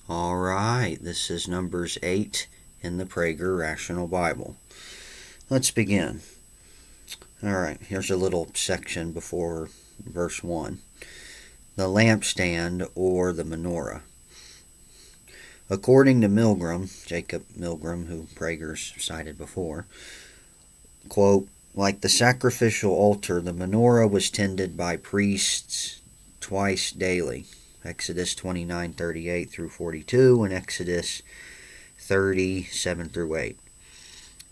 All right, this is Numbers 8 in the Prager Rational Bible. Let's begin. All right, here's a little section before verse 1. The lampstand or the menorah. According to Milgram, Jacob Milgram, who Prager's cited before, quote, like the sacrificial altar, the menorah was tended by priests twice daily. Exodus 29:38 through 42 and Exodus 30:7 through 8.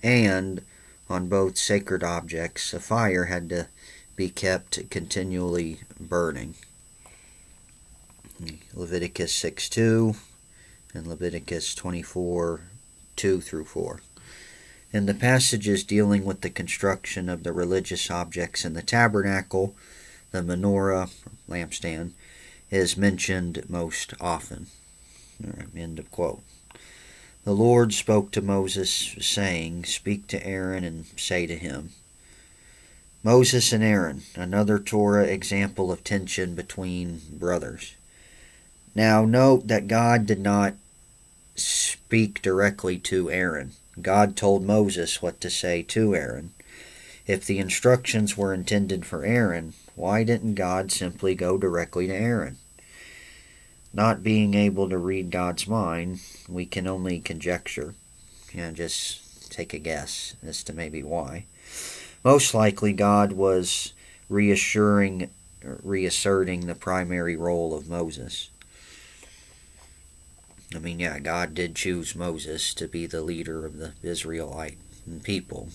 And on both sacred objects, a fire had to be kept continually burning. Leviticus 6:2 and Leviticus 24:2 through 4. In the passages dealing with the construction of the religious objects in the tabernacle, the menorah, lampstand, is mentioned most often. End of quote. The Lord spoke to Moses, saying, Speak to Aaron and say to him. Moses and Aaron, another Torah example of tension between brothers. Now note that God did not speak directly to Aaron. God told Moses what to say to Aaron. If the instructions were intended for Aaron, why didn't God simply go directly to Aaron? Not being able to read God's mind, we can only conjecture, just take a guess as to maybe why. Most likely God was reasserting the primary role of Moses. God did choose Moses to be the leader of the Israelite people.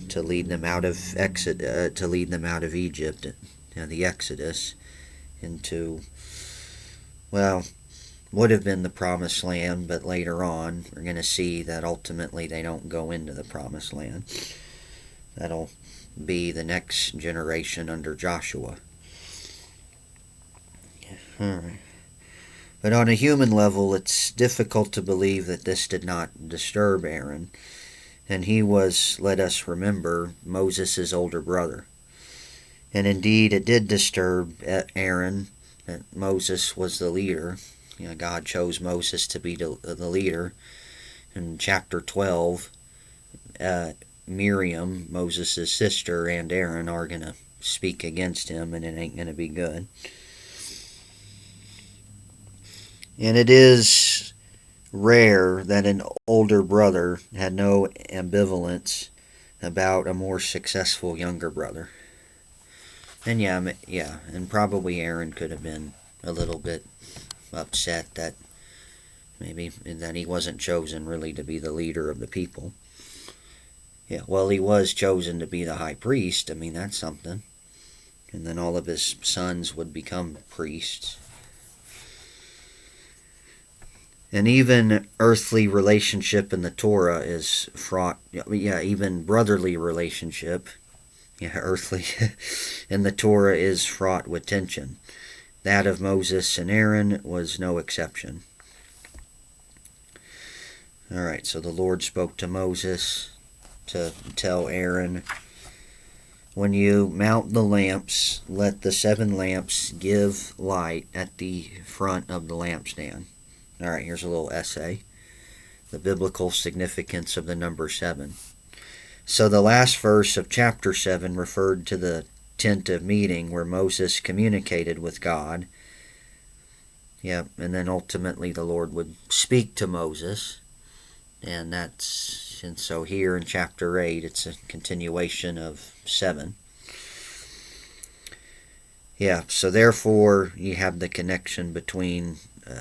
To lead them out of Egypt, the Exodus, into, would have been the promised land, but later on we're going to see that ultimately they don't go into the promised land. That'll be the next generation under Joshua. All right. But on a human level, it's difficult to believe that this did not disturb Aaron. And he was, let us remember, Moses' older brother. And indeed, it did disturb Aaron that Moses was the leader. God chose Moses to be the leader. In chapter 12, Miriam, Moses' sister, and Aaron are going to speak against him, and it ain't going to be good. And it is rare that an older brother had no ambivalence about a more successful younger brother. And and probably Aaron could have been a little bit upset that maybe that he wasn't chosen really to be the leader of the people. He was chosen to be the high priest. That's something. And then all of his sons would become priests. And even earthly relationship in the Torah is fraught. Even brotherly relationship, earthly, in the Torah is fraught with tension. That of Moses and Aaron was no exception. All right, so the Lord spoke to Moses to tell Aaron, when you mount the lamps, let the 7 lamps give light at the front of the lampstand. All right, here's a little essay. The biblical significance of the number 7. So the last verse of chapter 7 referred to the tent of meeting where Moses communicated with God. And then ultimately the Lord would speak to Moses. And so here in chapter 8, it's a continuation of 7. So therefore you have the connection between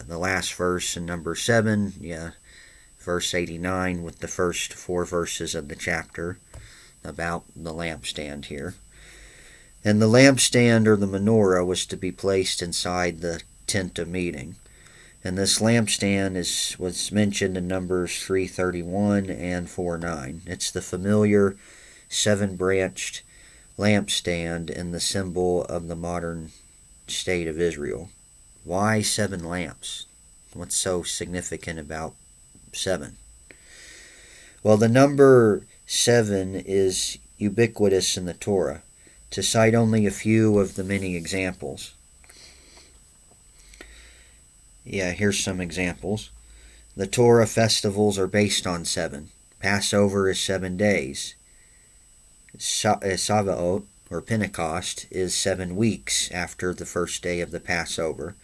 the last verse in number 7, verse 89, with the first 4 verses of the chapter about the lampstand here. And the lampstand or the menorah was to be placed inside the tent of meeting. And this lampstand was mentioned in Numbers 3:31 and 4:9. It's the familiar 7-branched lampstand and the symbol of the modern state of Israel. Why 7 lamps? What's so significant about 7? Well, the number 7 is ubiquitous in the Torah. To cite only a few of the many examples. Here's some examples. The Torah festivals are based on 7. Passover is 7 days. Shavuot, or Pentecost, is 7 weeks after the first day of the Passover.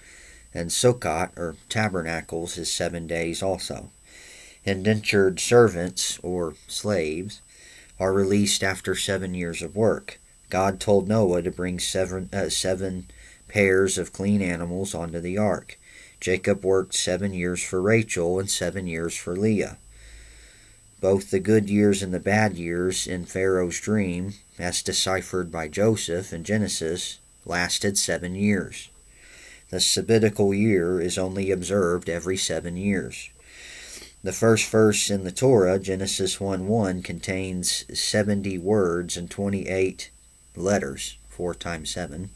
And Sukkot, or Tabernacles, is 7 days also. Indentured servants, or slaves, are released after 7 years of work. God told Noah to bring seven pairs of clean animals onto the ark. Jacob worked 7 years for Rachel and 7 years for Leah. Both the good years and the bad years in Pharaoh's dream, as deciphered by Joseph in Genesis, lasted 7 years. The sabbatical year is only observed every 7 years. The first verse in the Torah, Genesis 1:1, contains 70 words and 28 letters, 4 times 7.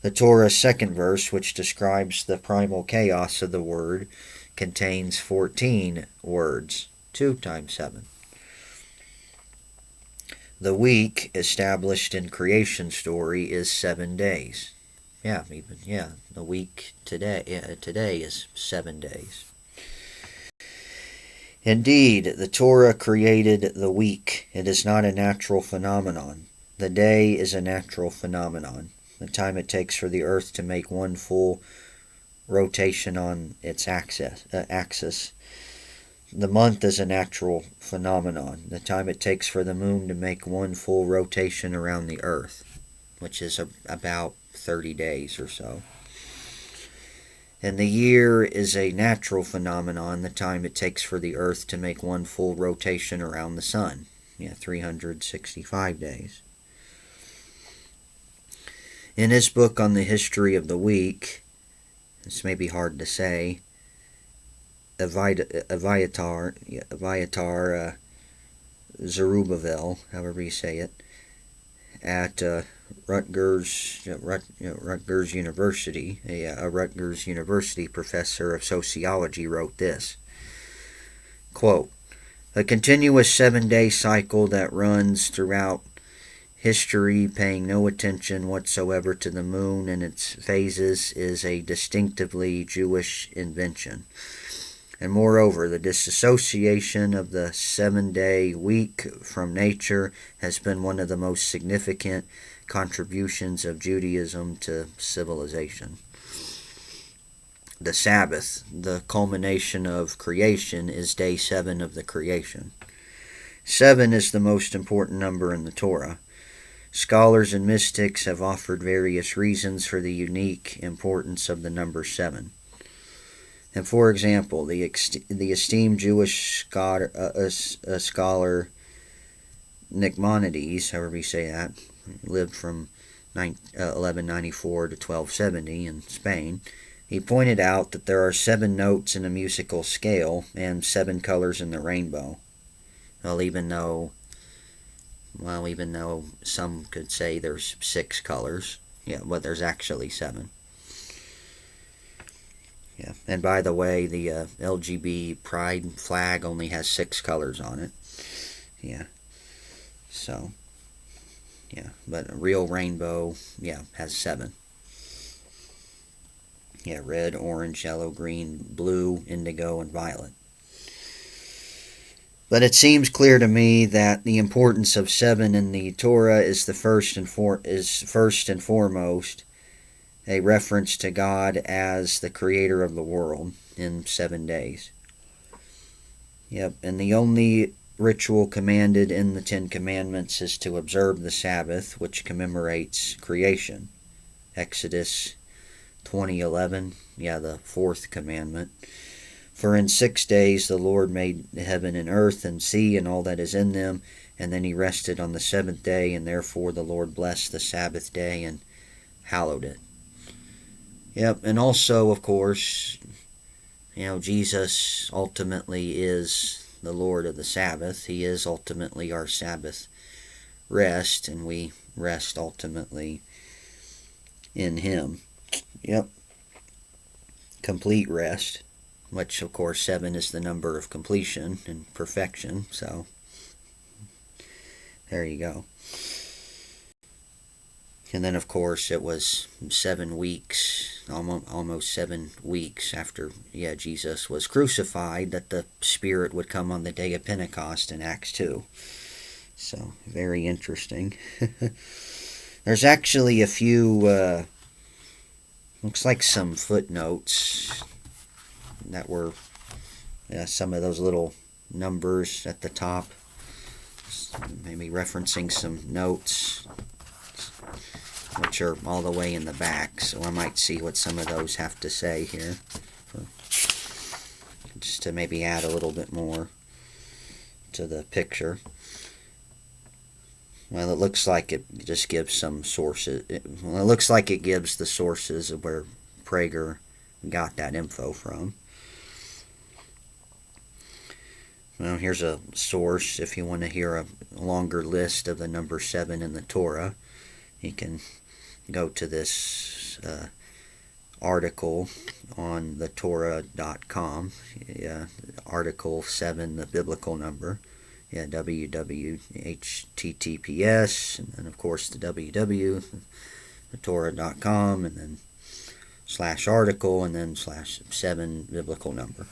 The Torah's second verse, which describes the primal chaos of the word, contains 14 words, 2 times 7. The week established in creation story is 7 days. The week today is 7 days. Indeed, the Torah created the week. It is not a natural phenomenon. The day is a natural phenomenon. The time it takes for the earth to make one full rotation on its axis. The month is a natural phenomenon. The time it takes for the moon to make one full rotation around the earth, which is about 30 days or so. And the year is a natural phenomenon, the time it takes for the earth to make one full rotation around the sun. 365 days. In his book on the history of the week, this may be hard to say, Aviatar Zerubbabel, however you say it, at Rutgers University, a Rutgers University professor of sociology wrote this, quote, "A continuous 7-day cycle that runs throughout history, paying no attention whatsoever to the moon and its phases, is a distinctively Jewish invention. And moreover, the disassociation of the 7-day week from nature has been one of the most significant contributions of Judaism to civilization. The Sabbath, the culmination of creation, is day 7 of the creation. 7 is the most important number in the Torah. Scholars and mystics have offered various reasons for the unique importance of the number 7. And for example, the esteemed Jewish scholar Nachmanides, however you say that, lived from 1194 to 1270 in Spain. He pointed out that there are 7 notes in a musical scale and 7 colors in the rainbow. Even though some could say there's 6 colors, but there's actually 7. And by the way, the LGB pride flag only has 6 colors on it. But a real rainbow, has 7. Red, orange, yellow, green, blue, indigo, and violet. But it seems clear to me that the importance of 7 in the Torah is first and foremost a reference to God as the creator of the world in 7 days. And the only ritual commanded in the 10 Commandments is to observe the Sabbath, which commemorates creation. Exodus 20:11, the 4th commandment. For in 6 days the Lord made heaven and earth and sea and all that is in them, and then he rested on the 7th day, and therefore the Lord blessed the Sabbath day and hallowed it. And also, of course, Jesus ultimately is the Lord of the Sabbath. He is ultimately our Sabbath rest, and we rest ultimately in him. Complete rest, which of course 7 is the number of completion and perfection, so there you go. And then, of course, it was 7 weeks, almost 7 weeks after, Jesus was crucified, that the Spirit would come on the day of Pentecost in Acts 2. So, very interesting. There's actually a few, looks like some footnotes that were some of those little numbers at the top, maybe referencing some notes, which are all the way in the back, so I might see what some of those have to say here, just to maybe add a little bit more to the picture. Well, it looks like it just gives some sources. It looks like it gives the sources of where Prager got that info from. Well, here's a source if you want to hear a longer list of the number 7 in the Torah. You can go to this article on thetorah.com. Article 7, the biblical number. www.https, and then of course the www, thetorah.com, and then /article, and then /7 biblical number.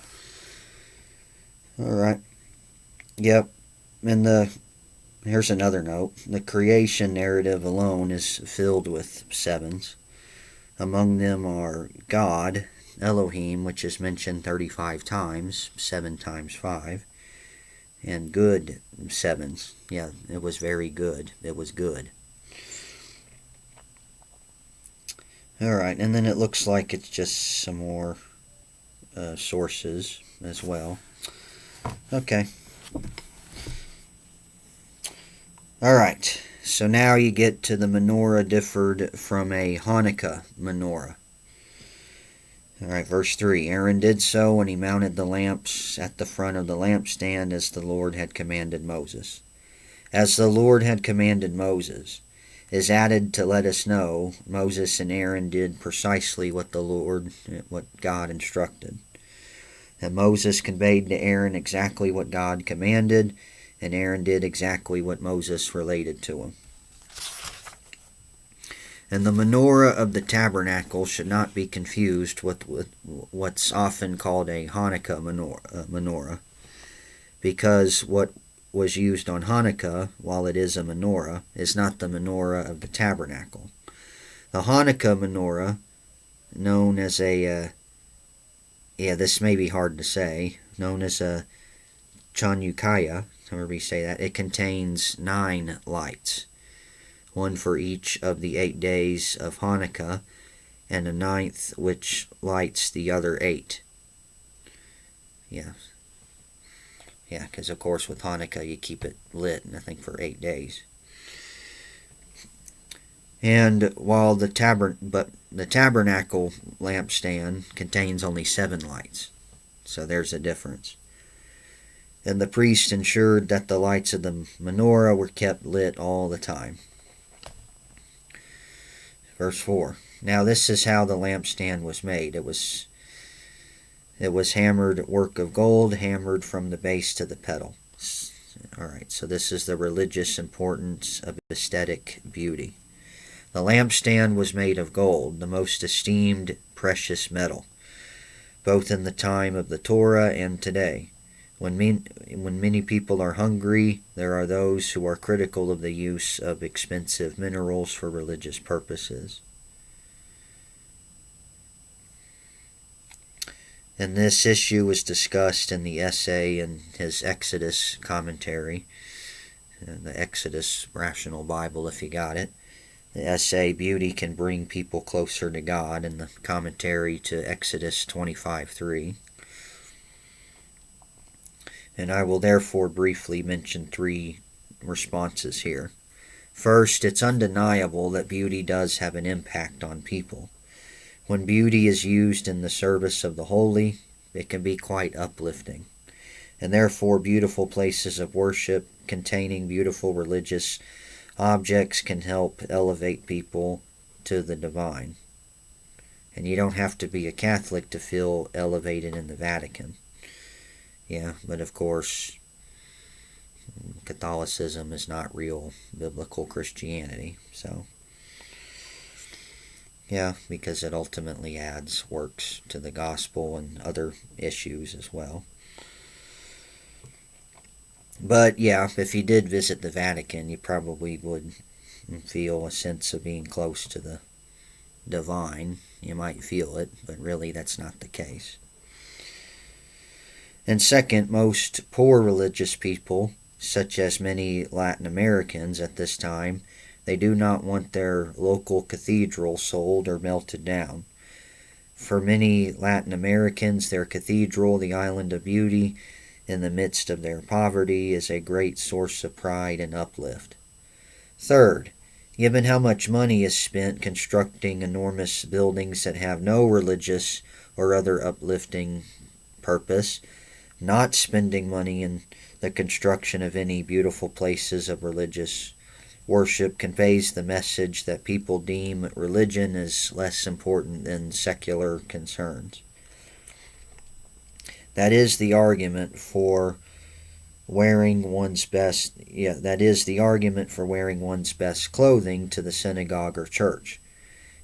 Alright. Yep. And here's another note. The creation narrative alone is filled with 7s. Among them are God, Elohim, which is mentioned 35 times, 7 times 5. And good 7s. Yeah, it was very good. It was good. Alright, and then it looks like it's just some more sources as well. Okay. Alright, so now you get to the menorah differed from a Hanukkah menorah. Alright, verse 3. Aaron did so when he mounted the lamps at the front of the lampstand as the Lord had commanded Moses. As the Lord had commanded Moses is added to let us know Moses and Aaron did precisely what God instructed. And Moses conveyed to Aaron exactly what God commanded, and Aaron did exactly what Moses related to him. And the menorah of the tabernacle should not be confused with what's often called a Hanukkah menorah, because what was used on Hanukkah, while it is a menorah, is not the menorah of the tabernacle. The Hanukkah menorah, known as this may be hard to say, known as a Chanukaya, however you say that, it contains 9 lights, one for each of the 8 days of Hanukkah, and a 9th which lights the other 8. Yeah, because of course with Hanukkah you keep it lit, I think for 8 days. And while the tabernacle lampstand contains only 7 lights, so there's a difference. And the priest ensured that the lights of the menorah were kept lit all the time. Verse 4. Now this is how the lampstand was made. It was hammered work of gold, hammered from the base to the pedal. Alright, so this is the religious importance of aesthetic beauty. The lampstand was made of gold, the most esteemed precious metal, both in the time of the Torah and today. When many people are hungry, there are those who are critical of the use of expensive minerals for religious purposes. And this issue was discussed in the essay in his Exodus commentary, the Exodus Rational Bible if you got it. The essay, Beauty Can Bring People Closer to God, and the commentary to Exodus 25:3. And I will therefore briefly mention 3 responses here. First, it's undeniable that beauty does have an impact on people. When beauty is used in the service of the holy, it can be quite uplifting. And therefore, beautiful places of worship containing beautiful religious objects can help elevate people to the divine. And you don't have to be a Catholic to feel elevated in the Vatican. Yeah, but of course, Catholicism is not real biblical Christianity. So, Yeah, because it ultimately adds works to the gospel and other issues as well. But yeah, if you did visit the Vatican, you probably would feel a sense of being close to the divine. You might feel it, but really that's not the case. And second, most poor religious people, such as many Latin Americans at this time, they do not want their local cathedral sold or melted down. For many Latin Americans, their cathedral, the island of beauty, in the midst of their poverty, is a great source of pride and uplift. Third, given how much money is spent constructing enormous buildings that have no religious or other uplifting purpose, not spending money in the construction of any beautiful places of religious worship conveys the message that people deem religion as less important than secular concerns. That is the argument for wearing one's best clothing to the synagogue or church.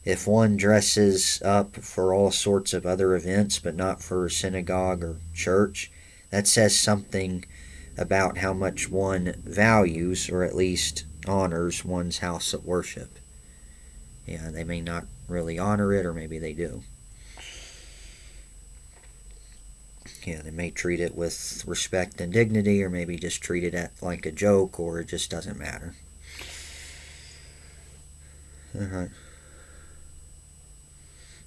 If one dresses up for all sorts of other events but not for synagogue or church, that says something about how much one values, or at least honors, one's house of worship. Yeah, they may not really honor it, or maybe they do. Yeah, they may treat it with respect and dignity, or maybe just treat it like a joke, or it just doesn't matter. Alright.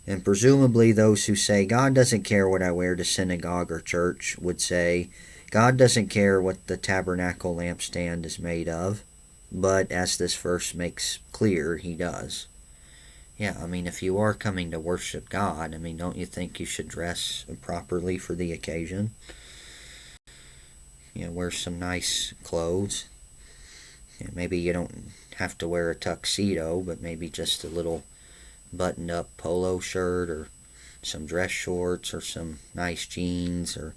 And presumably those who say, God doesn't care what I wear to synagogue or church, would say, God doesn't care what the tabernacle lampstand is made of, but as this verse makes clear, he does. Yeah, I mean, if you are coming to worship God, I mean, don't you think you should dress properly for the occasion? You know, wear some nice clothes. You know, maybe you don't have to wear a tuxedo, but maybe just a little buttoned-up polo shirt, or some dress shorts, or some nice jeans, or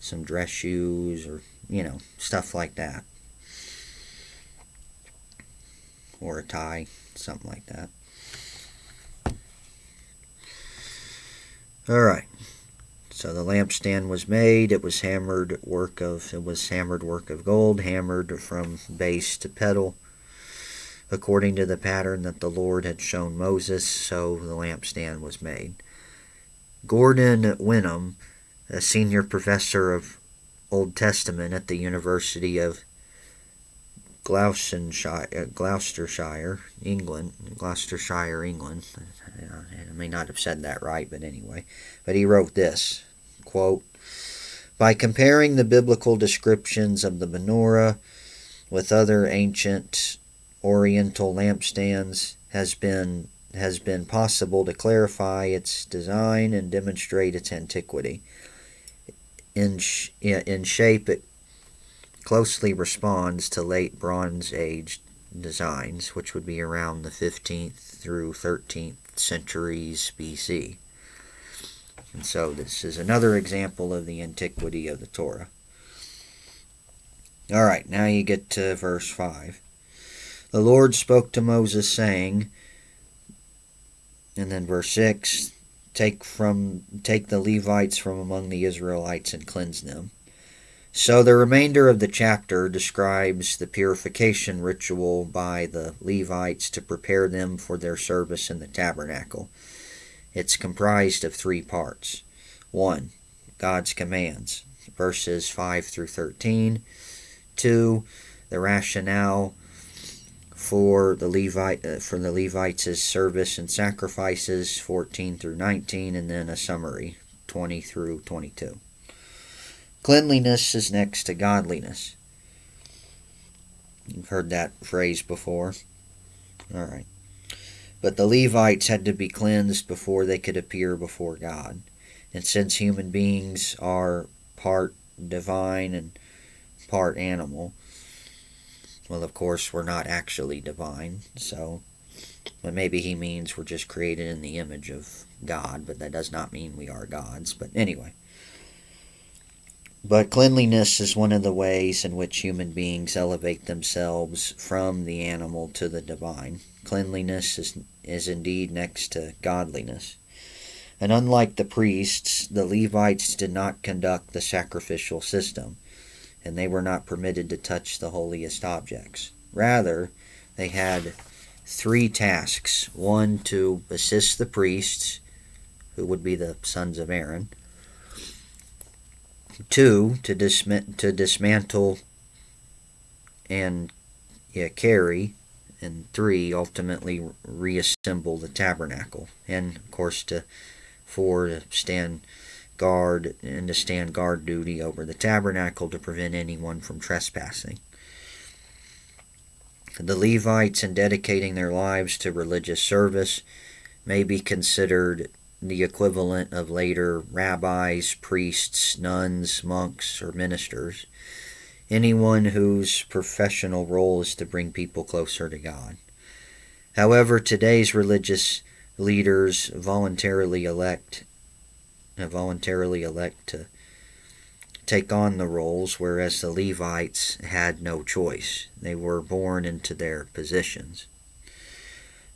some dress shoes, or, you know, stuff like that. Or a tie, something like that. Alright, so the lampstand was made. It was hammered work of gold, hammered from base to pedal, according to the pattern that the Lord had shown Moses. So the lampstand was made. Gordon Wenham, a senior professor of Old Testament at the University of Gloucestershire, England. I may not have said that right, but anyway. But he wrote this, quote, by comparing the biblical descriptions of the menorah with other ancient Oriental lampstands has been possible to clarify its design and demonstrate its antiquity. In shape, it closely responds to late Bronze Age designs, which would be around the 15th through 13th centuries BC. And so this is another example of the antiquity of the Torah. Alright, now you get to verse 5. The Lord spoke to Moses, saying, and then verse 6, take the Levites from among the Israelites and cleanse them. So the remainder of the chapter describes the purification ritual by the Levites to prepare them for their service in the tabernacle. It's comprised of 3 parts. 1. God's commands, verses 5 through 13. 2. The rationale for the Levites' service and sacrifices, 14 through 19, and then a summary, 20 through 22. Cleanliness is next to godliness. You've heard that phrase before. Alright. But the Levites had to be cleansed before they could appear before God. And since human beings are part divine and part animal, well, of course, we're not actually divine, so, but maybe he means we're just created in the image of God, but that does not mean we are gods. But anyway, But cleanliness is one of the ways in which human beings elevate themselves from the animal to the divine. Cleanliness is indeed next to godliness. And unlike the priests, the Levites did not conduct the sacrificial system, and they were not permitted to touch the holiest objects. Rather, they had three tasks: one, to assist the priests, who would be the sons of Aaron; two, to dismantle and carry; and three, ultimately reassemble the tabernacle; and of course to stand guard duty over the tabernacle to prevent anyone from trespassing. The Levites, in dedicating their lives to religious service, may be considered the equivalent of later rabbis, priests, nuns, monks, or ministers, anyone whose professional role is to bring people closer to God. However, today's religious leaders voluntarily elect to take on the roles, whereas the Levites had no choice. They were born into their positions.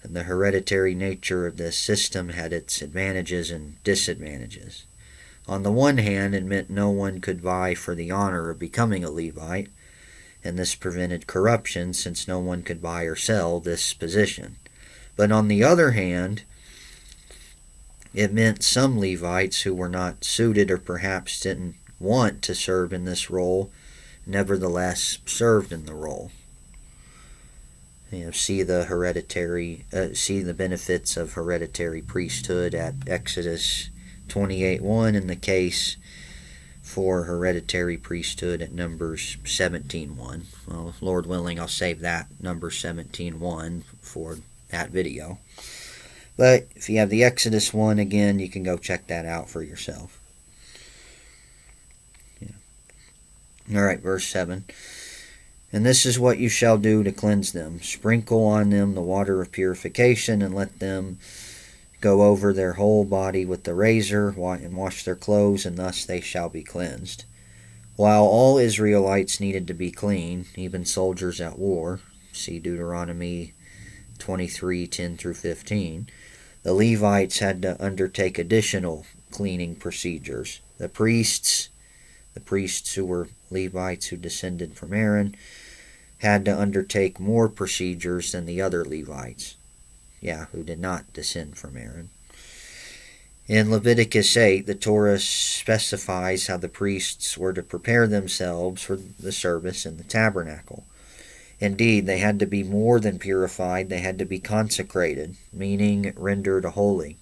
And the hereditary nature of this system had its advantages and disadvantages. On the one hand, it meant no one could vie for the honor of becoming a Levite, and this prevented corruption since no one could buy or sell this position. But on the other hand, it meant some Levites who were not suited or perhaps didn't want to serve in this role nevertheless served in the role. See the benefits of hereditary priesthood at Exodus 28:1, and the case for hereditary priesthood at Numbers 17:1. Well, Lord willing, I'll save that Numbers 17:1 for that video. But if you have the Exodus one, again, you can go check that out for yourself. Alright, verse 7. And this is what you shall do to cleanse them. Sprinkle on them the water of purification, and let them go over their whole body with the razor, and wash their clothes, and thus they shall be cleansed. While all Israelites needed to be clean, even soldiers at war, see Deuteronomy 23:10 through 15, the Levites had to undertake additional cleaning procedures. The priests who were Levites who descended from Aaron, had to undertake more procedures than the other Levites, who did not descend from Aaron. In Leviticus 8, the Torah specifies how the priests were to prepare themselves for the service in the tabernacle. Indeed, they had to be more than purified, they had to be consecrated, meaning rendered holy.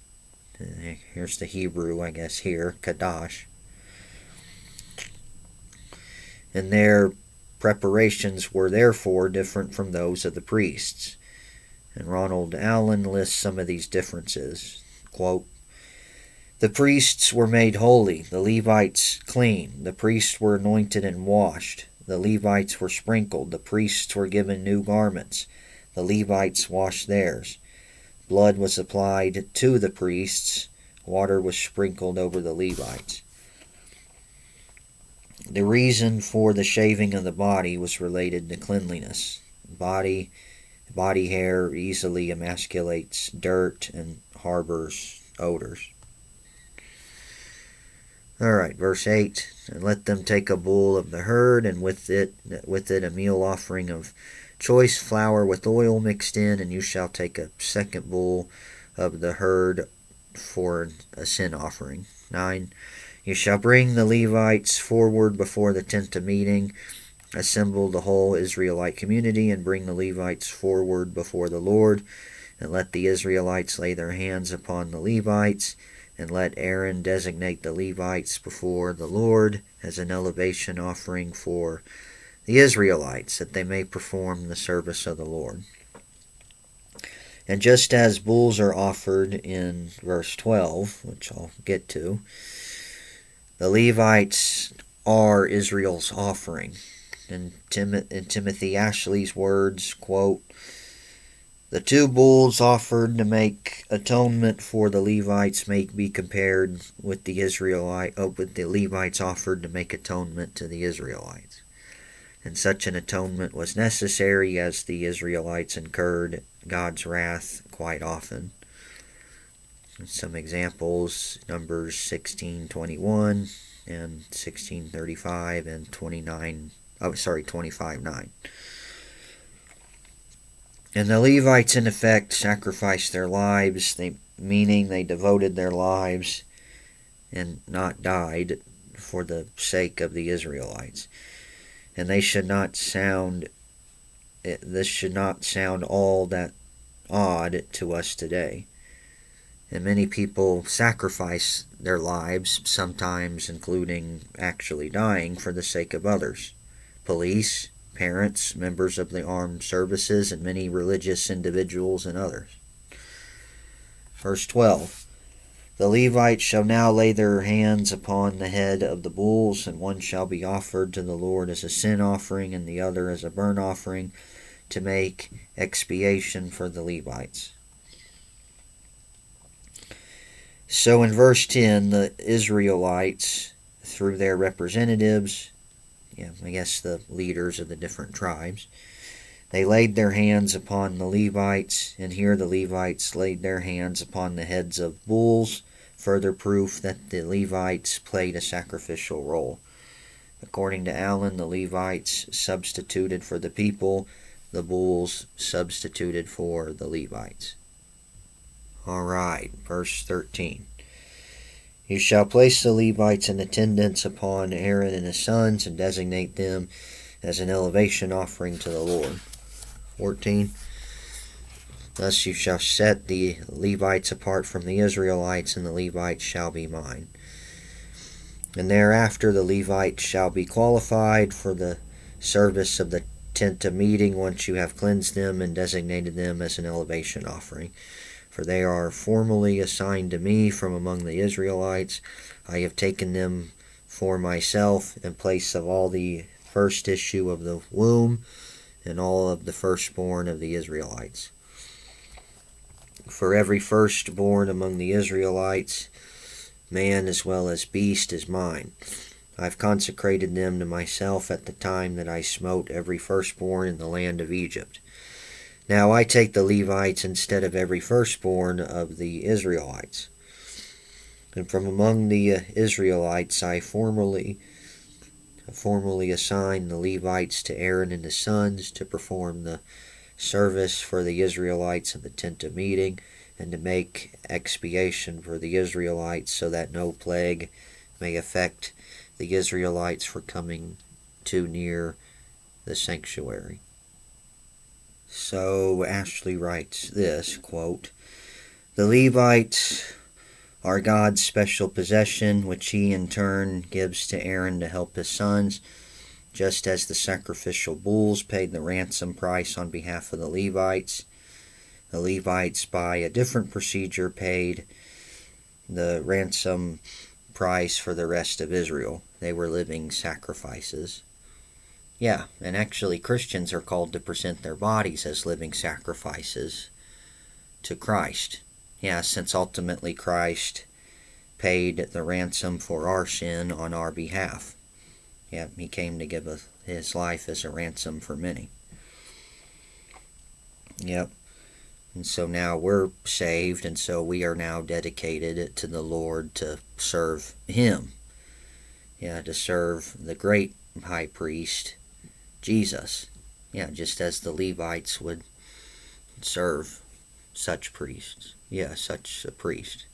Here's the Hebrew, I guess, here, Kadash. And their preparations were therefore different from those of the priests. And Ronald Allen lists some of these differences. Quote, the priests were made holy, the Levites clean. The priests were anointed and washed. The Levites were sprinkled. The priests were given new garments. The Levites washed theirs. Blood was applied to the priests. Water was sprinkled over the Levites. The reason for the shaving of the body was related to cleanliness. Body hair easily emasculates dirt and harbors odors. Alright, verse 8. And let them take a bull of the herd, and with it a meal offering of choice flour with oil mixed in, and you shall take a second bull of the herd for a sin offering. 9. You shall bring the Levites forward before the tent of meeting, assemble the whole Israelite community, and bring the Levites forward before the Lord, and let the Israelites lay their hands upon the Levites, and let Aaron designate the Levites before the Lord as an elevation offering for the Israelites, that they may perform the service of the Lord. And just as bulls are offered in verse 12, which I'll get to, the Levites are Israel's offering. In Timothy Ashley's words, quote, The two bulls offered to make atonement for the Levites may be compared with the Levites offered to make atonement to the Israelites. And such an atonement was necessary as the Israelites incurred God's wrath quite often. Some examples, Numbers 16:21 and 16:35 and 25:9. And the Levites, in effect, sacrificed their lives, meaning they devoted their lives and not died for the sake of the Israelites. And this should not sound all that odd to us today. And many people sacrifice their lives, sometimes including actually dying for the sake of others. Police, parents, members of the armed services, and many religious individuals and others. Verse 12. The Levites shall now lay their hands upon the head of the bulls, and one shall be offered to the Lord as a sin offering, and the other as a burnt offering, to make expiation for the Levites. So in verse 10, the Israelites, through their representatives, I guess the leaders of the different tribes, they laid their hands upon the Levites, and here the Levites laid their hands upon the heads of bulls, further proof that the Levites played a sacrificial role. According to Allen, the Levites substituted for the people, the bulls substituted for the Levites. Alright, verse 13. You shall place the Levites in attendance upon Aaron and his sons, and designate them as an elevation offering to the Lord. 14. Thus you shall set the Levites apart from the Israelites, and the Levites shall be mine. And thereafter the Levites shall be qualified for the service of the tent of meeting, once you have cleansed them and designated them as an elevation offering. For they are formally assigned to me from among the Israelites. I have taken them for myself in place of all the first issue of the womb and all of the firstborn of the Israelites. For every firstborn among the Israelites, man as well as beast, is mine. I've consecrated them to myself at the time that I smote every firstborn in the land of Egypt. Now I take the Levites instead of every firstborn of the Israelites. And from among the Israelites I formally assign the Levites to Aaron and his sons to perform the service for the Israelites in the tent of meeting, and to make expiation for the Israelites, so that no plague may affect the Israelites for coming too near the sanctuary. So Ashley writes this, quote, the Levites are God's special possession, which he in turn gives to Aaron to help his sons, just as the sacrificial bulls paid the ransom price on behalf of the Levites. The Levites, by a different procedure, paid the ransom price for the rest of Israel. They were living sacrifices. Yeah, and actually Christians are called to present their bodies as living sacrifices to Christ. Yeah, since ultimately Christ paid the ransom for our sin on our behalf. Yeah, he came to give his life as a ransom for many. Yep. And so now we're saved, and so we are now dedicated to the Lord to serve him. Yeah, to serve the great high priest, Jesus. Yeah, just as the Levites would serve such priests. Yeah, such a priest.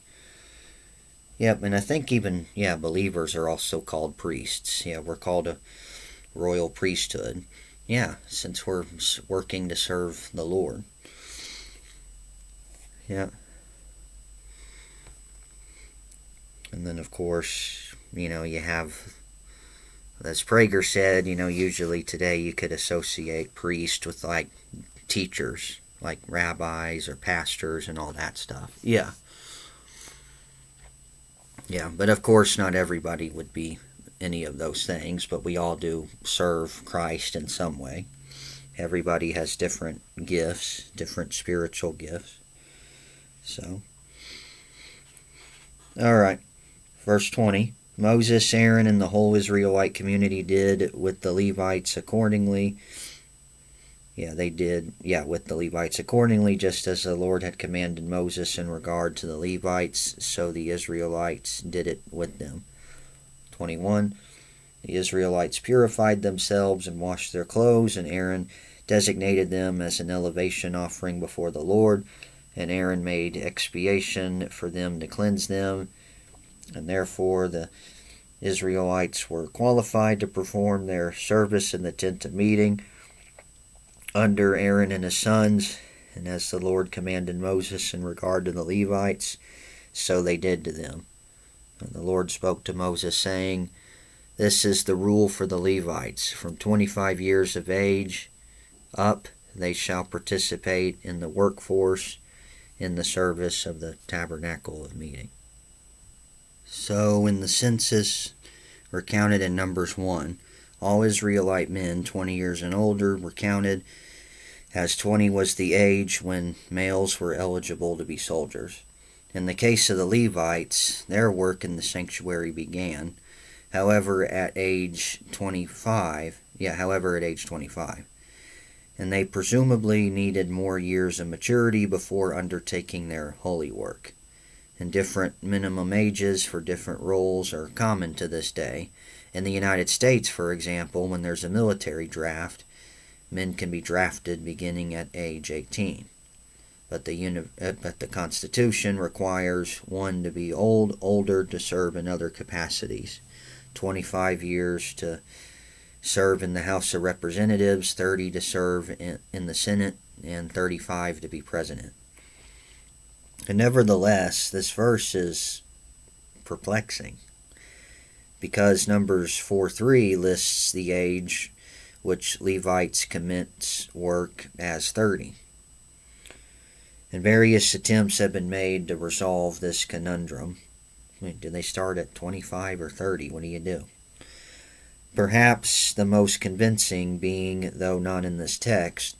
Yep, and I think even, believers are also called priests. Yeah, we're called a royal priesthood. Yeah, since we're working to serve the Lord. Yeah. And then, of course, you have, as Prager said, usually today you could associate priest with, like, teachers, like rabbis or pastors and all that stuff. Yeah. Yeah, but of course not everybody would be any of those things, but we all do serve Christ in some way. everybody has different gifts, different spiritual gifts. So, alright, verse 20. Moses, Aaron, and the whole Israelite community did with the Levites accordingly. With the Levites accordingly, just as the Lord had commanded Moses in regard to the Levites, so the Israelites did it with them. 21. The Israelites purified themselves and washed their clothes, and Aaron designated them as an elevation offering before the Lord, and Aaron made expiation for them to cleanse them, and therefore the Israelites were qualified to perform their service in the tent of meeting under Aaron and his sons, and as the Lord commanded Moses in regard to the Levites, so they did to them. And the Lord spoke to Moses, saying, This is the rule for the Levites. From 25 years of age up, they shall participate in the workforce in the service of the tabernacle of meeting. So in the census recounted in Numbers 1, all Israelite men 20 years and older were counted, as 20 was the age when males were eligible to be soldiers. In the case of the Levites, their work in the sanctuary began, however, at age 25, and they presumably needed more years of maturity before undertaking their holy work. And different minimum ages for different roles are common to this day. In the United States, for example, when there's a military draft, men can be drafted beginning at age 18. But the Constitution requires one to be older to serve in other capacities. 25 years to serve in the House of Representatives, 30 to serve in the Senate, and 35 to be president. And nevertheless, this verse is perplexing, because Numbers 4:3 lists the age which Levites commence work as 30. And various attempts have been made to resolve this conundrum. Do they start at 25 or 30? What do you do? Perhaps the most convincing being, though not in this text,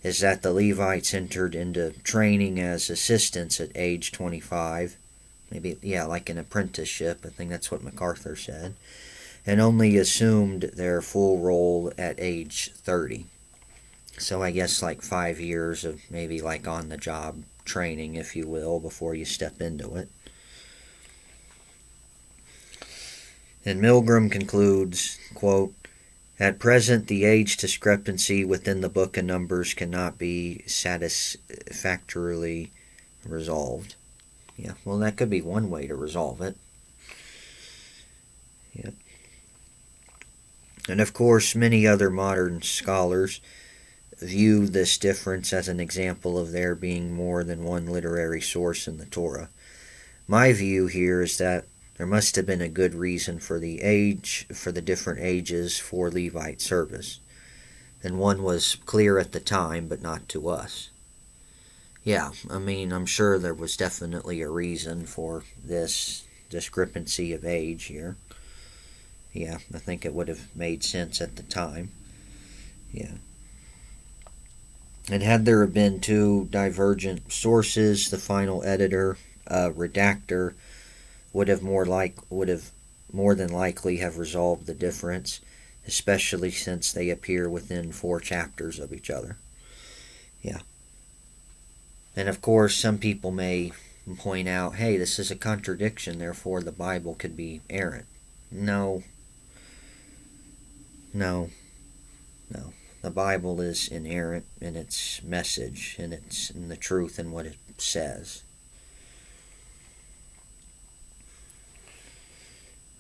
is that the Levites entered into training as assistants at age 25. Maybe, like an apprenticeship. I think that's what MacArthur said. And only assumed their full role at age 30. So I guess like 5 years of maybe like on-the-job training, if you will, before you step into it. And Milgram concludes, quote, At present, the age discrepancy within the Book of Numbers cannot be satisfactorily resolved. Yeah, well, that could be one way to resolve it. Yeah. And of course, many other modern scholars view this difference as an example of there being more than one literary source in the Torah. My view here is that there must have been a good reason for the different ages for Levite service. And one was clear at the time, but not to us. Yeah, I'm sure there was definitely a reason for this discrepancy of age here. Yeah, I think it would have made sense at the time. Yeah. And had there been two divergent sources, the final editor, redactor, would have more than likely have resolved the difference, especially since they appear within 4 chapters of each other. Yeah. And of course, some people may point out, hey, this is a contradiction, therefore the Bible could be errant. No. The Bible is inerrant in its message, and it's in the truth in what it says.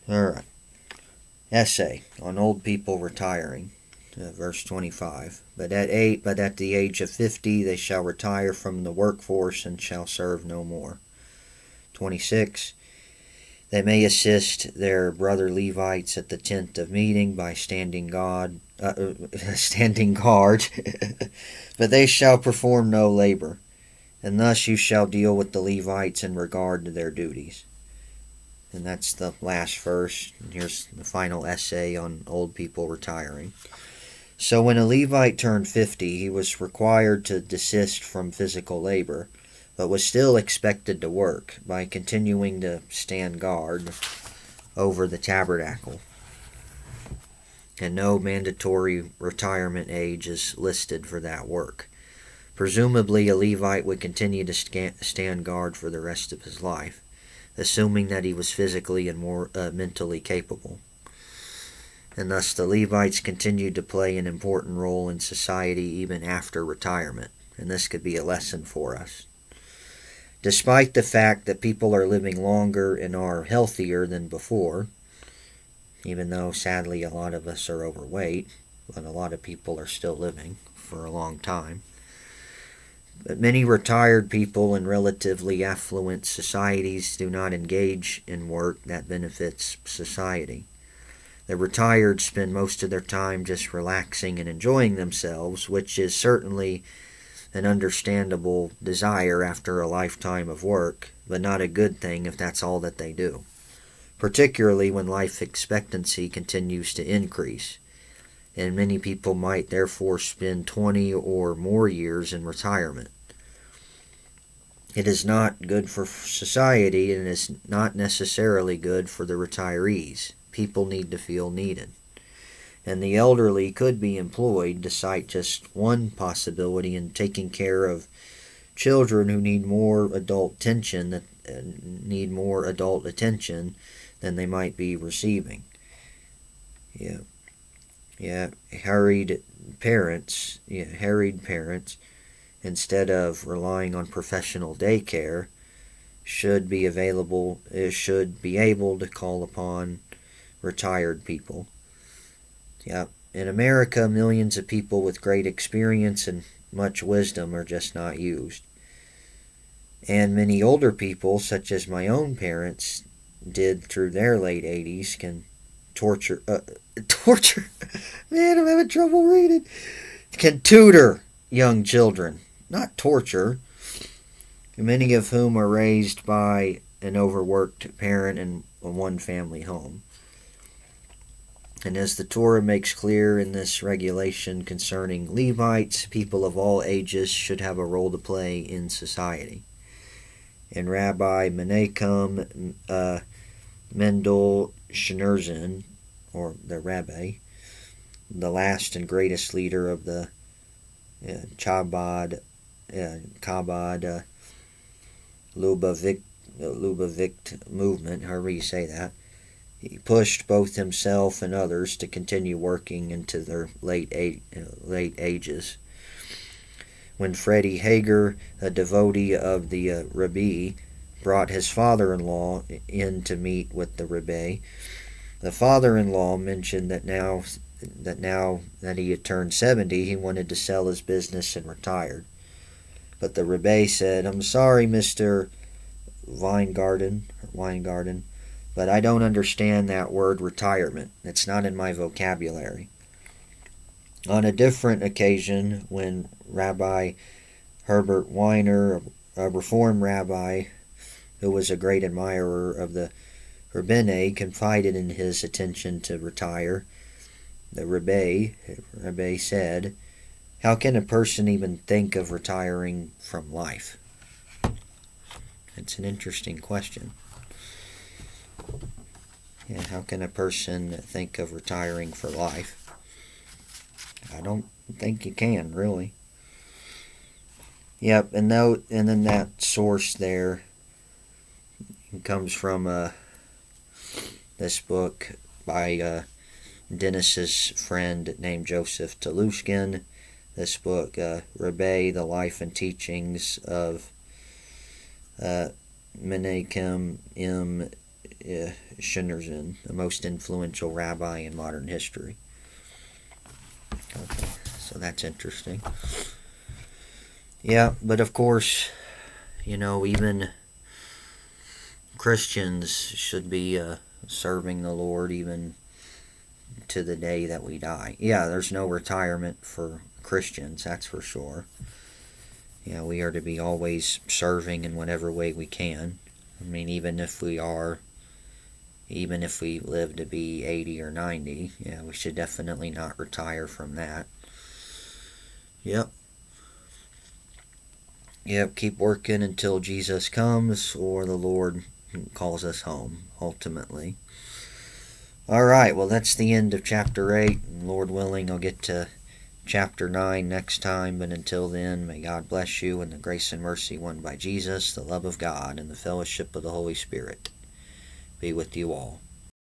Alright. Essay on old people retiring. Verse 25. But at the age of 50 they shall retire from the workforce and shall serve no more. 26. They may assist their brother Levites at the tent of meeting by standing guard, but they shall perform no labor, and thus you shall deal with the Levites in regard to their duties. And that's the last verse. And here's the final essay on old people retiring. So when a Levite turned 50, he was required to desist from physical labor, but was still expected to work by continuing to stand guard over the tabernacle. And no mandatory retirement age is listed for that work. Presumably, a Levite would continue to stand guard for the rest of his life, assuming that he was physically and more mentally capable. And thus the Levites continued to play an important role in society even after retirement, and this could be a lesson for us. Despite the fact that people are living longer and are healthier than before, even though sadly a lot of us are overweight, but a lot of people are still living for a long time, but many retired people in relatively affluent societies do not engage in work that benefits society. The retired spend most of their time just relaxing and enjoying themselves, which is certainly an understandable desire after a lifetime of work, but not a good thing if that's all that they do, particularly when life expectancy continues to increase, and many people might therefore spend 20 or more years in retirement. It is not good for society, and is not necessarily good for the retirees. People need to feel needed. And the elderly could be employed, to cite just one possibility, in taking care of children who need more adult attention than they might be receiving. Harried parents, instead of relying on professional daycare, should be able to call upon retired people. In America, millions of people with great experience and much wisdom are just not used. And many older people, such as my own parents did through their late 80s, can torture, man, I'm having trouble reading, can tutor young children, not torture, many of whom are raised by an overworked parent in a one-family home. And as the Torah makes clear in this regulation concerning Levites, people of all ages should have a role to play in society. And Rabbi Menachem Mendel Schneerson, or the Rabbi, the last and greatest leader of the Chabad Lubavitch movement, however you say that, he pushed both himself and others to continue working into their late ages. When Freddie Hager, a devotee of the Rebbe, brought his father-in-law in to meet with the Rebbe, the father-in-law mentioned that now that he had turned 70, he wanted to sell his business and retired. But the Rebbe said, "I'm sorry, Mr. Weingarten, but I don't understand that word retirement. It's not in my vocabulary." On a different occasion, when Rabbi Herbert Weiner, a Reform rabbi who was a great admirer of the Rebbe, confided in his intention to retire, the Rebbe said, "How can a person even think of retiring from life?" It's an interesting question. How can a person think of retiring for life? I don't think you can, really. Yep, and then that source there comes from this book by Dennis's friend named Joseph Telushkin. This book, Rebbe, The Life and Teachings of Menachem M. Schneerson, the most influential rabbi in modern history. Okay, so that's interesting. Yeah, but of course, even Christians should be serving the Lord even to the day that we die. Yeah, there's no retirement for Christians, that's for sure. We are to be always serving in whatever way we can. I mean, even if we are even if we live to be 80 or 90. Yeah, we should definitely not retire from that. Yep. Yep, keep working until Jesus comes or the Lord calls us home, ultimately. All right, well, that's the end of chapter 8. Lord willing, I'll get to chapter 9 next time, but until then, may God bless you and the grace and mercy won by Jesus, the love of God, and the fellowship of the Holy Spirit be with you all.